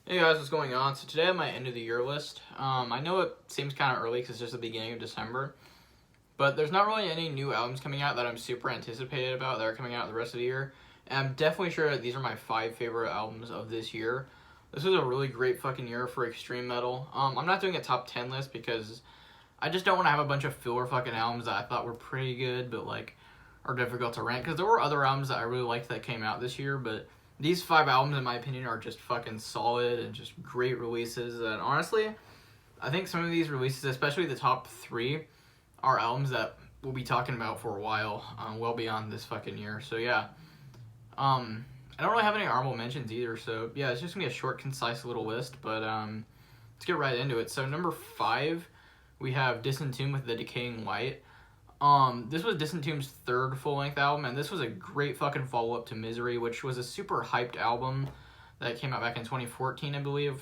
Hey guys, what's going on? So today I have my end of the year list. I know it seems kind of early because it's just the beginning of December, but there's not really any new albums coming out that I'm super anticipated about that are coming out the rest of the year. And I'm definitely sure that these are my 5 favorite albums of this year. This was a really great fucking year for extreme metal. I'm not doing a top 10 list because I just don't want to have a bunch of filler fucking albums that I thought were pretty good, but like are difficult to rank. Because there were other albums that I really liked that came out this year, but these 5 albums, in my opinion, are just fucking solid and just great releases. And honestly, I think some of these releases, especially the top 3, are albums that we'll be talking about for a while, well beyond this fucking year. So yeah, I don't really have any honorable mentions either. So yeah, it's just gonna be a short, concise little list. But let's get right into it. So number 5, we have Disentomb with the Decaying Light. This was Disentomb's 3rd full-length album, and this was a great fucking follow-up to Misery, which was a super hyped album that came out back in 2014, I believe.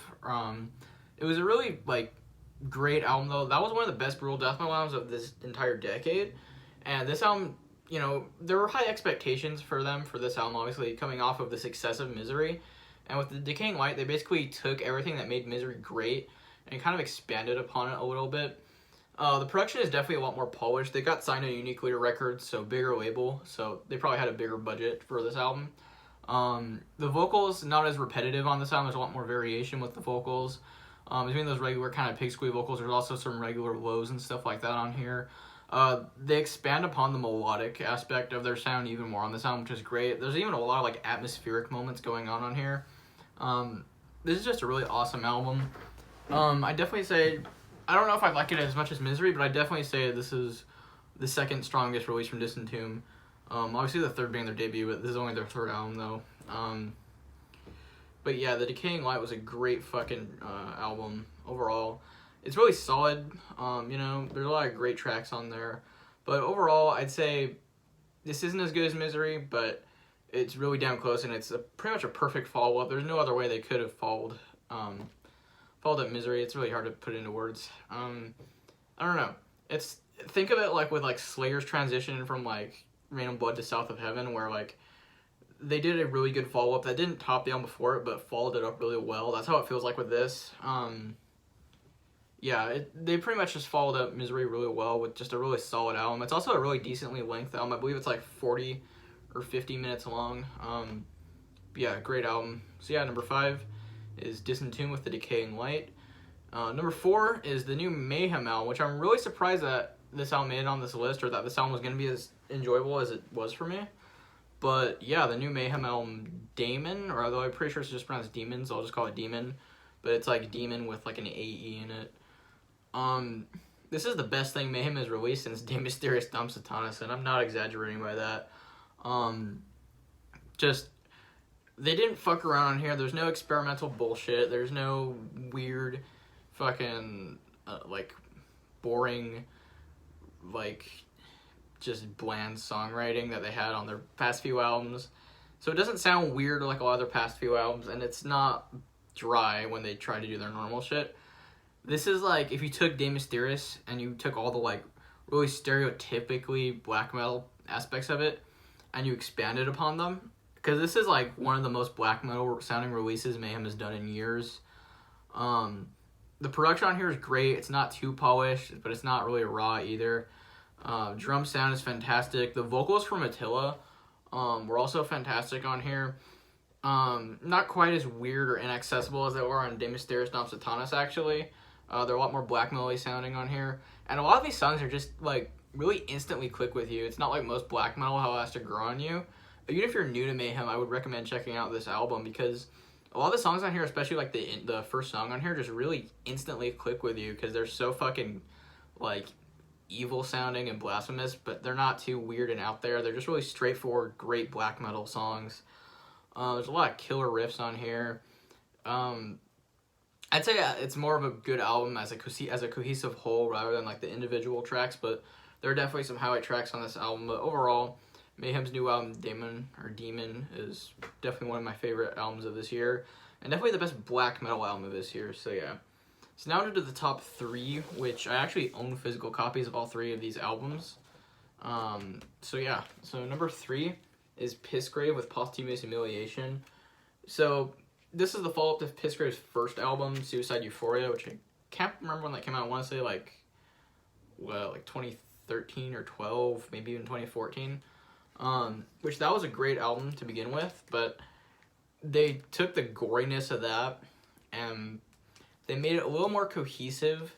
It was a really, like, great album, though. That was one of the best brutal death metal albums of this entire decade, and this album, you know, there were high expectations for them for this album, obviously, coming off of the success of Misery, and with the Decaying Light, they basically took everything that made Misery great and kind of expanded upon it a little bit. The production is definitely a lot more polished. They got signed to Unique Leader Records, so bigger label, so they probably had a bigger budget for this album. The vocals, not as repetitive on this album. There's a lot more variation with the vocals. Between those regular kind of pig squeak vocals, there's also some regular lows and stuff like that on here. They expand upon the melodic aspect of their sound even more on this album, which is great. There's even a lot of like atmospheric moments going on here. This is just a really awesome album. I definitely say, I don't know if I like it as much as Misery, but I definitely say this is the 2nd strongest release from Disentomb. Obviously the 3rd being their debut, but this is only their 3rd album though. But yeah, The Decaying Light was a great fucking album overall. It's really solid. You know, there's a lot of great tracks on there. But overall, I'd say this isn't as good as Misery, but it's really damn close, and it's pretty much a perfect follow-up. There's no other way they could have followed up Misery. It's really hard to put into words. I don't know. Think of it like with like Slayer's transition from like Rain and Blood to South of Heaven, where like they did a really good follow up that didn't top the album before it, but followed it up really well. That's how it feels like with this. Yeah, they pretty much just followed up Misery really well with just a really solid album. It's also a really decently length album. I believe it's like 40 or 50 minutes long. Yeah, great album. So yeah, number 5 is Disentomb with the Decaying Light. Number 4 is the new Mayhem album, which I'm really surprised that this album made it on this list, or that this album was going to be as enjoyable as it was for me. But yeah, the new Mayhem album, Damon, or although I'm pretty sure it's just pronounced Demon, so I'll just call it Demon. But it's like Demon with like an AE in it. This is the best thing Mayhem has released since De Mysteriis Dom Satanas, and I'm not exaggerating by that. Just, they didn't fuck around on here. There's no experimental bullshit. There's no weird fucking, like, boring, like, just bland songwriting that they had on their past few albums. So it doesn't sound weird like a lot of their past few albums, and it's not dry when they try to do their normal shit. This is like if you took De Mysteriis and you took all the like really stereotypically black metal aspects of it and you expanded upon them, because this is like one of the most black metal sounding releases Mayhem has done in years. The production on here is great. It's not too polished, but it's not really raw either. Drum sound is fantastic. The vocals from Attila were also fantastic on here. Not quite as weird or inaccessible as they were on De Mysteriis Dom Satanas, actually. They're a lot more black metal sounding on here. And a lot of these songs are just, like, really instantly click with you. It's not like most black metal, how it has to grow on you. Even if you're new to Mayhem, I would recommend checking out this album, because a lot of the songs on here, especially, like, the first song on here, just really instantly click with you, because they're so fucking, like, evil sounding and blasphemous, but they're not too weird and out there. They're just really straightforward, great black metal songs. There's a lot of killer riffs on here. I'd say it's more of a good album as a cohesive whole rather than like the individual tracks, but there are definitely some highlight tracks on this album. But overall, Mayhem's new album, Demon, is definitely one of my favorite albums of this year, and definitely the best black metal album of this year. So yeah. So now into the top 3, which I actually own physical copies of all 3 of these albums. So yeah. So number 3 is Pist Grave with Posthumous Humiliation. So this is the follow-up to Pist Grave's first album, Suicide Euphoria, which I can't remember when that came out. I want to say like 2013 or 12, maybe even 2014. Which that was a great album to begin with, but they took the goriness of that and they made it a little more cohesive,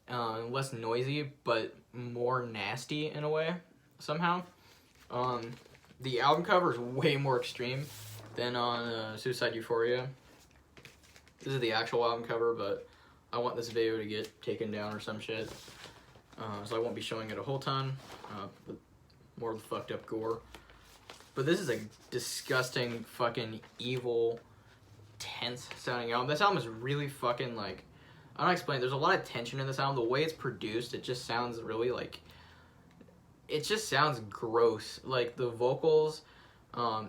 less noisy, but more nasty in a way, somehow. The album cover is way more extreme than on Suicide Euphoria. This is the actual album cover, but I want this video to get taken down or some shit. So I won't be showing it a whole ton, but more of the fucked up gore. But this is a disgusting, fucking evil, tense sounding album. This album is really fucking like, I don't explain. There's a lot of tension in this album. The way it's produced, it just sounds really like, it just sounds gross. Like the vocals,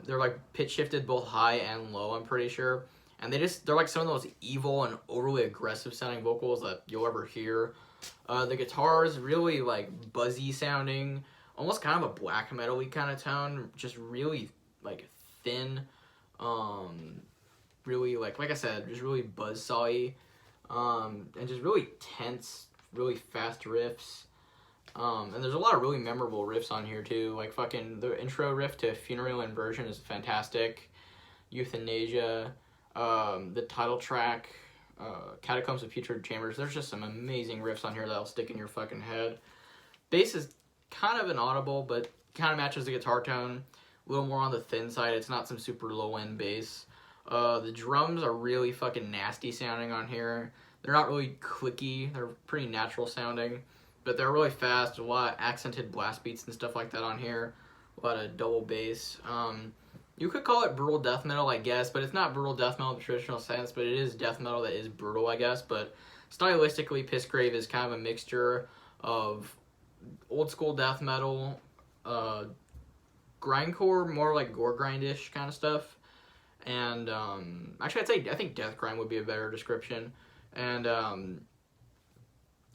they're like pitch shifted both high and low, I'm pretty sure. And they're like some of the most evil and overly aggressive sounding vocals that you'll ever hear. The guitar is really like buzzy sounding, almost kind of a black metal-y kind of tone, just really like thin, really like I said, just really buzzsaw-y, and just really tense, really fast riffs. And there's a lot of really memorable riffs on here too, like fucking the intro riff to Funeral Inversion is fantastic, Euthanasia, the title track, Catacombs of Putrid Chambers. There's just some amazing riffs on here that'll stick in your fucking head. Bass is kind of inaudible, but kind of matches the guitar tone. A little more on the thin side. It's not some super low-end bass. The drums are really fucking nasty sounding on here. They're not really clicky. They're pretty natural sounding, but they're really fast. A lot of accented blast beats and stuff like that on here. A lot of double bass. You could call it brutal death metal, I guess, but it's not brutal death metal in the traditional sense, but it is death metal that is brutal, I guess. But stylistically, Pist Grave is kind of a mixture of old school death metal, grindcore, more like gore grindish kind of stuff, and actually I think death grind would be a better description. And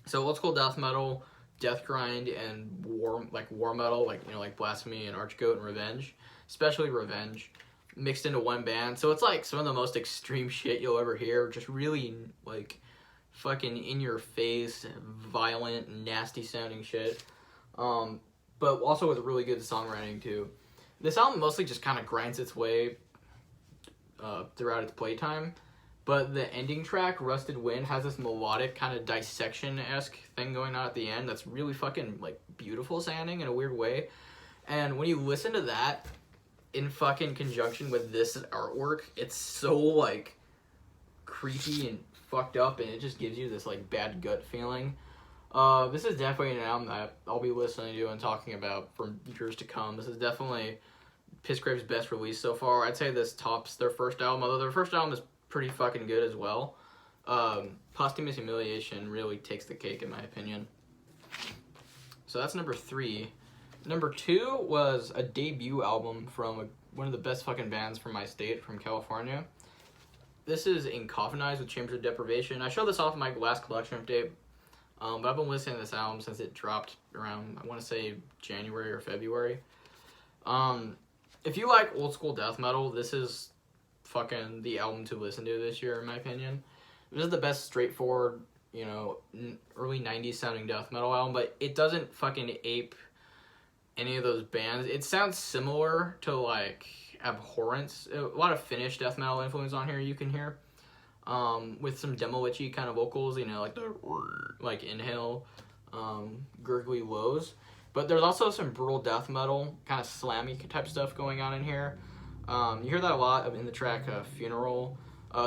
so old school death metal, death grind, and war metal, like Blasphemy and Archgoat and Revenge, especially Revenge, mixed into one band. So it's like some of the most extreme shit you'll ever hear, just really like fucking in your face, violent, nasty sounding shit. But also with really good songwriting too. This album mostly just kind of grinds its way throughout its playtime. But the ending track, Rusted Wind, has this melodic kind of dissection-esque thing going on at the end that's really fucking like beautiful sounding in a weird way. And when you listen to that in fucking conjunction with this artwork, it's so like creepy and fucked up, and it just gives you this like bad gut feeling. This is definitely an album that I'll be listening to and talking about for years to come. This is definitely Pist Grave's best release so far. I'd say this tops their first album, although their first album is pretty fucking good as well. Posthumous Humiliation really takes the cake in my opinion. So that's number 3. Number 2 was a debut album from one of the best fucking bands from my state, from California. This is in Coffin Eyes with Chambers of Deprivation. I showed this off in my last collection update, but I've been listening to this album since it dropped around, I want to say, January or February. If you like old school death metal, this is fucking the album to listen to this year, in my opinion. This is the best straightforward, early 90s sounding death metal album, but it doesn't fucking ape any of those bands. It sounds similar to like Abhorrence. A lot of Finnish death metal influence on here you can hear, with some demo-witchy kind of vocals, like the like Inhale, gurgly lows. But there's also some brutal death metal, kind of slammy type stuff going on in here. You hear that a lot in the track Funeral.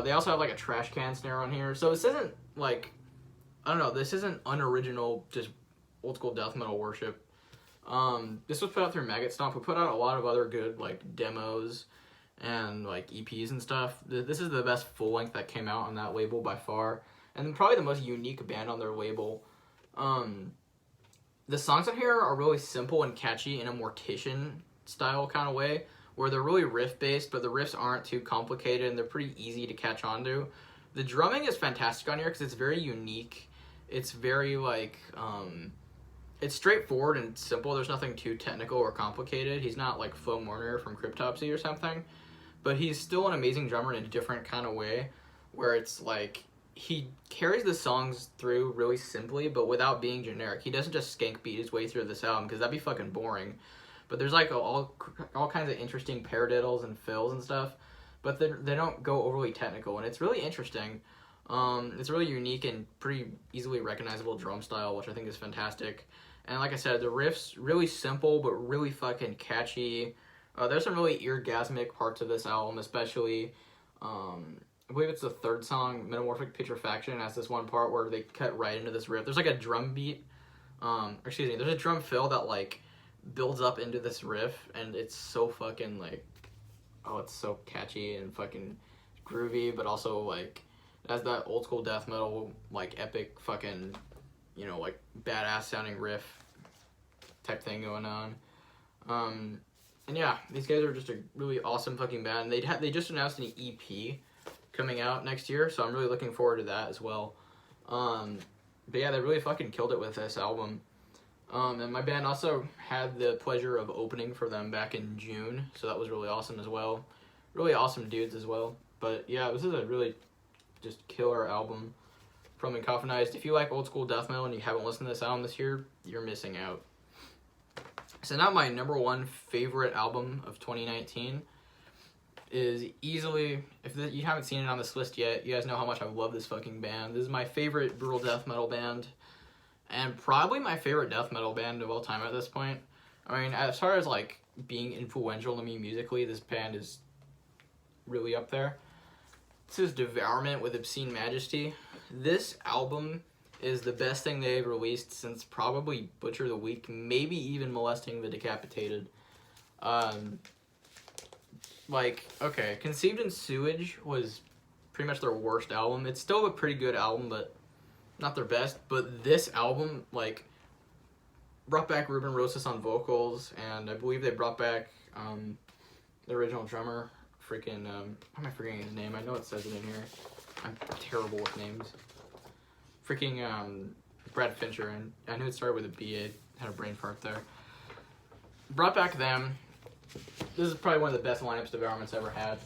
They also have like a trash can snare on here. So this isn't like, I don't know, this isn't unoriginal, just old school death metal worship. This was put out through Maggot Stomp, who put out a lot of other good like demos and like EPs and stuff. This is the best full length that came out on that label by far, and probably the most unique band on their label. The songs on here are really simple and catchy in a Mortician style kind of way, where they're really riff based, but the riffs aren't too complicated and they're pretty easy to catch on to. The drumming is fantastic on here because it's very unique. It's very like it's straightforward and simple. There's nothing too technical or complicated. He's not like Flo Morner from Cryptopsy or something. but he's still an amazing drummer in a different kind of way, where it's like he carries the songs through really simply, but without being generic. He doesn't just skank beat his way through this album, because that'd be fucking boring. But there's like all kinds of interesting paradiddles and fills and stuff, but they don't go overly technical, and it's really interesting. It's really unique and pretty easily recognizable drum style, which I think is fantastic. And like I said, the riff's really simple, but really fucking catchy. There's some really eargasmic parts of this album, especially, I believe it's the third song, Metamorphic Putrefaction, has this one part where they cut right into this riff. There's like a drum beat, there's a drum fill that like builds up into this riff, and it's so fucking like, oh, it's so catchy and fucking groovy, but also like, it has that old school death metal, like epic fucking, you know, like badass sounding riff type thing going on. And yeah, these guys are just a really awesome fucking band. They just announced an EP coming out next year, so I'm really looking forward to that as well. But yeah, they really fucking killed it with this album. And my band also had the pleasure of opening for them back in June, so that was really awesome as well. Really awesome dudes as well. But yeah, this is a really just killer album from Coffin Eyes. If you like old school death metal and you haven't listened to this album this year, you're missing out. So now my number one favorite album of 2019 is easily, you haven't seen it on this list yet, you guys know how much I love this fucking band. This is my favorite brutal death metal band, and probably my favorite death metal band of all time at this point. I mean, as far as like being influential to me musically, this band is really up there. This is Devourment with Obscene Majesty. This album is the best thing they've released since probably Butcher the Week, maybe even Molesting the Decapitated. Like, okay, Conceived in Sewage was pretty much their worst album. It's still a pretty good album, but not their best. But this album, like, brought back Ruben Rosas on vocals, and I believe they brought back the original drummer. Freaking, why am I forgetting his name? I know it says it in here. I'm terrible with names. Freaking, Brad Fincher, and I knew it started with a B. I had a brain fart there. Brought back them. This is probably one of the best lineups Devourment's ever had.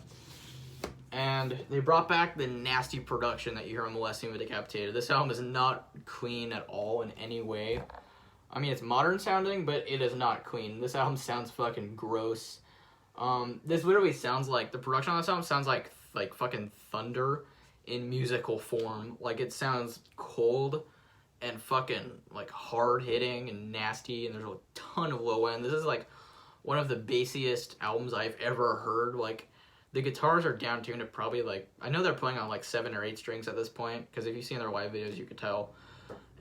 And they brought back the nasty production that you hear on Molesting the Decapitated. This album is not clean at all in any way. I mean, it's modern sounding, but it is not clean. This album sounds fucking gross. This literally sounds like, the production on this album sounds like fucking thunder in musical form. Like, it sounds cold and fucking, like, hard-hitting and nasty, and there's a ton of low end. This is, like, one of the bassiest albums I've ever heard. Like, the guitars are down-tuned to probably, like, I know they're playing on, like, 7 or 8 strings at this point, because if you've seen their live videos, you could tell.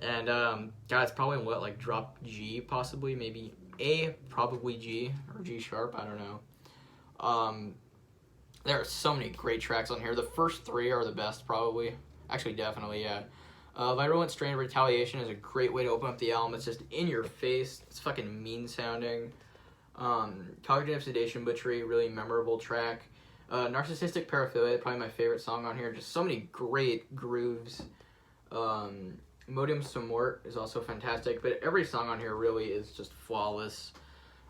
And, God, it's probably in what, like, drop G, possibly, maybe A, probably G, or G sharp, I don't know. There are so many great tracks on here. The first 3 are the best, probably. Actually, definitely, yeah. Virulent Strain of Retaliation is a great way to open up the album. It's just in your face. It's fucking mean sounding. Cognitive Sedation Butchery, really memorable track. Narcissistic Paraphilia, probably my favorite song on here. Just so many great grooves. Modium Somort is also fantastic, but every song on here really is just flawless.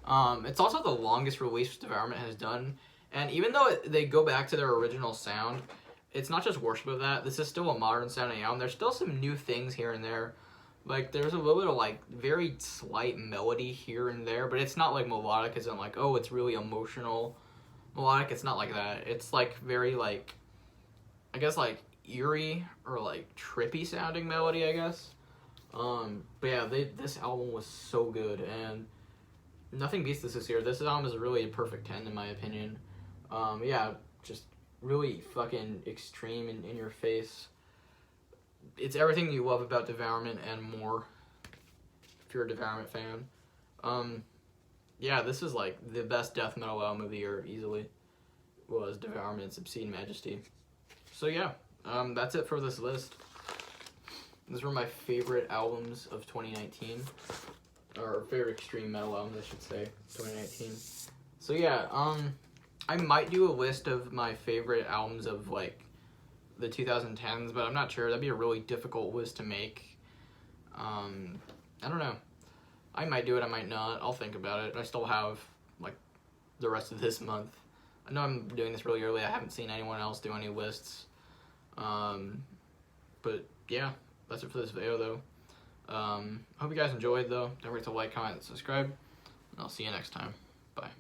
It's also the longest release Devourment has done, and even though they go back to their original sound, it's not just worship of that. This is still a modern sounding album. There's still some new things here and there. Like, there's a little bit of, like, very slight melody here and there, but it's not, like, melodic as in, like, oh, it's really emotional melodic. It's not like that. It's, like, very, like, I guess, like, eerie or, like, trippy sounding melody, I guess. But yeah, this album was so good, and nothing beats this year. This album is really a perfect 10, in my opinion. Yeah, just really fucking extreme and in your face. It's everything you love about Devourment and more, if you're a Devourment fan. Yeah, this is like the best death metal album of the year, easily, was Devourment's Obscene Majesty. So yeah, that's it for this list. These were my favorite albums of 2019. Or favorite extreme metal albums, I should say, 2019. So yeah, I might do a list of my favorite albums of, like, the 2010s, but I'm not sure. That'd be a really difficult list to make. I don't know. I might do it, I might not. I'll think about it. I still have, like, the rest of this month I know I'm doing this really early. I haven't seen anyone else do any lists. But yeah, that's it for this video though. Hope you guys enjoyed though. Don't forget to like, comment, and subscribe. And I'll see you next time. Bye.